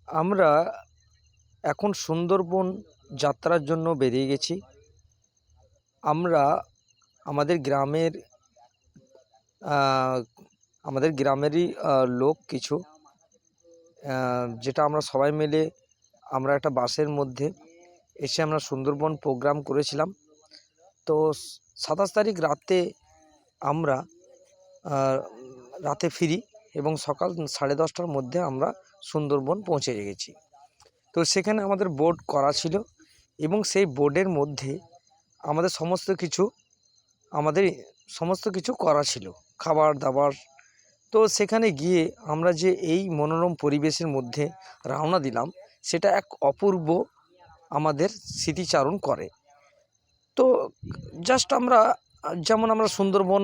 আমরা এখন সুন্দরবন যাত্রার জন্য বেরিয়ে গেছি। আমরা আমাদের গ্রামের আহ, আমাদের গ্রামেরই লোক কিছু, যেটা আমরা সবাই মিলে আমরা একটা বাসের মধ্যে এসে আমরা সুন্দরবন প্রোগ্রাম করেছিলাম। তো 27 তারিখ রাতে আমরা আহ, রাতে ফিরি এবং সকাল 10:30টার মধ্যে আমরা সুন্দরবন পৌঁছে গেছি। তো সেখানে আমাদের বোর্ড করা ছিল এবং সেই বোর্ডের মধ্যে আমাদের আমাদের সমস্ত কিছু করা ছিল, খাবার দাবার। তো সেখানে গিয়ে আমরা যে এই মনোরম পরিবেশের মধ্যে রওনা দিলাম, সেটা এক অপূর্ব আমাদের স্মৃতিচারণ করে। তো জাস্ট আমরা যেমন আমরা সুন্দরবন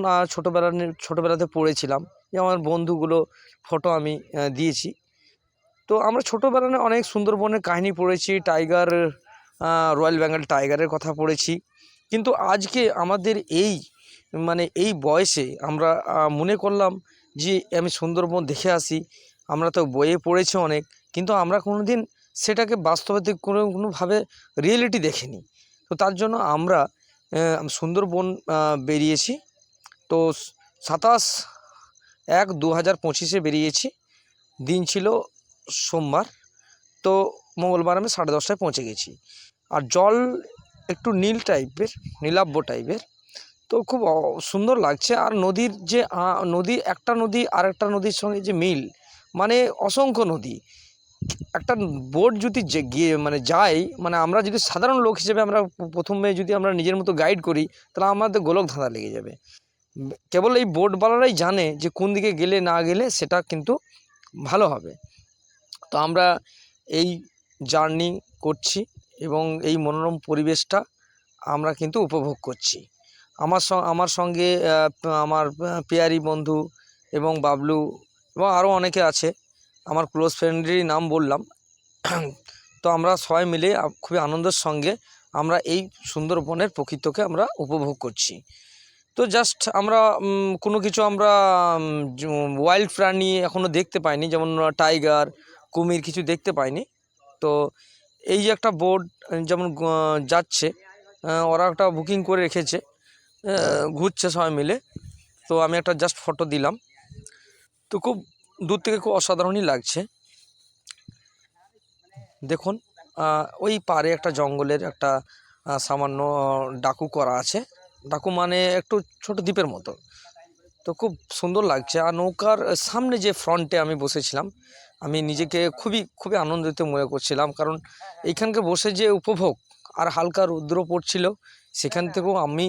ছোটোবেলাতে পড়েছিলাম, যে আমার বন্ধুগুলো ফটো আমি দিয়েছি। তো আমরা ছোটোবেলায় অনেক সুন্দরবনের কাহিনী পড়েছি, টাইগার, রয়্যাল বেঙ্গল টাইগারের কথা পড়েছি। কিন্তু আজকে আমাদের এই বয়সে আমরা মনে করলাম যে আমি সুন্দরবন দেখে আসি। আমরা তো বইয়ে পড়েছি অনেক, কিন্তু আমরা কোনোদিন সেটাকে বাস্তবে কোনোভাবে রিয়েলিটি দেখিনি। তো তার জন্য আমরা সুন্দরবন বেরিয়েছি। তো 27/1/2025 বেরিয়েছি। দিন ছিল সোমবার। তো মঙ্গলবার আমি 10:30টায় পৌঁছে গেছি। আর জল একটু নীলাভ টাইপের। তো খুব সুন্দর লাগছে। আর নদীর যে নদী, একটা নদী আর একটা নদীর সঙ্গে যে মিল, মানে অসংখ্য নদী। একটা বোট যদি গিয়ে যায়, আমরা যদি সাধারণ লোক হিসেবে আমরা প্রথমে যদি আমরা নিজের মতো গাইড করি, তাহলে আমাদের গোলক ধাঁধা লেগে যাবে। কেবল এই বোটওয়ালারাই জানে যে কোন দিকে গেলে না গেলে সেটা কিন্তু ভালো হবে। তো আমরা এই জার্নি করছি এবং এই মনোরম পরিবেশটা আমরা কিন্তু উপভোগ করছি। আমার সঙ্গে আমার পেয়ারি বন্ধু এবং বাবলু এবং আরও অনেকে আছে। আমার ক্লোজ ফ্রেন্ডেরই নাম বললাম। তো আমরা সবাই মিলে খুবই আনন্দের সঙ্গে আমরা এই সুন্দরবনের প্রকৃতিকে আমরা উপভোগ করছি। তো জাস্ট আমরা কোনো কিছু আমরা ওয়াইল্ড প্রাণী এখনও দেখতে পাইনি, যেমন টাইগার, কুমির কিছু দেখতে পাইনি। তো এই যে একটা বোট যেমন যাচ্ছে, ওরা একটা বুকিং করে রেখেছে, ঘুরছে সবাই মিলে। তো আমি একটা জাস্ট ফটো দিলাম। তো খুব দূর থেকে খুব অসাধারণই লাগছে। দেখুন, ওই পারে একটা জঙ্গলের একটা সামান্য ডাকু করা আছে। ডাকু মানে একটু ছোট দ্বীপের মতো। তো খুব সুন্দর লাগছে। আর নৌকার সামনে যে ফ্রন্টে আমি বসেছিলাম, আমি নিজেকে খুবই খুবই আনন্দিত মনে করছিলাম, কারণ এইখানকে বসে যে উপভোগ, আর হালকা রৌদ্র পড়ছিল, সেখান থেকেও আমি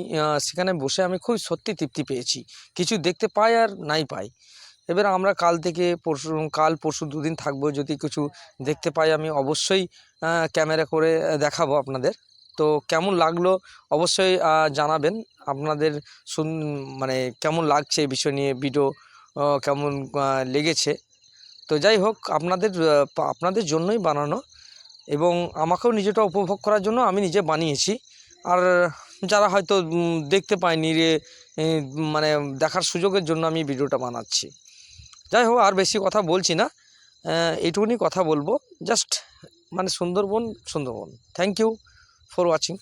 সেখানে বসে আমি খুব সত্যি তৃপ্তি পেয়েছি। কিছু দেখতে পাই আর নাই পাই। এবার আমরা কাল পরশু দুদিন থাকবো। যদি কিছু দেখতে পাই আমি অবশ্যই ক্যামেরা করে দেখাবো আপনাদের। তো কেমন লাগলো অবশ্যই জানাবেন। আপনাদের কেমন লাগছে এই বিষয় নিয়ে ভিডিও, কেমন লেগেছে। তো যাই হোক, আপনাদের জন্যই বানানো এবং আমাকেও নিজেটা উপভোগ করার জন্য আমি নিজে বানিয়েছি। আর যারা হয়তো দেখতে পায়নি দেখার সুযোগের জন্য আমি ভিডিওটা বানাচ্ছি। যাই হোক, আর বেশি কথা বলছি না, এইটুকুনি কথা বলবো। Just Sundarban. Thank you for watching.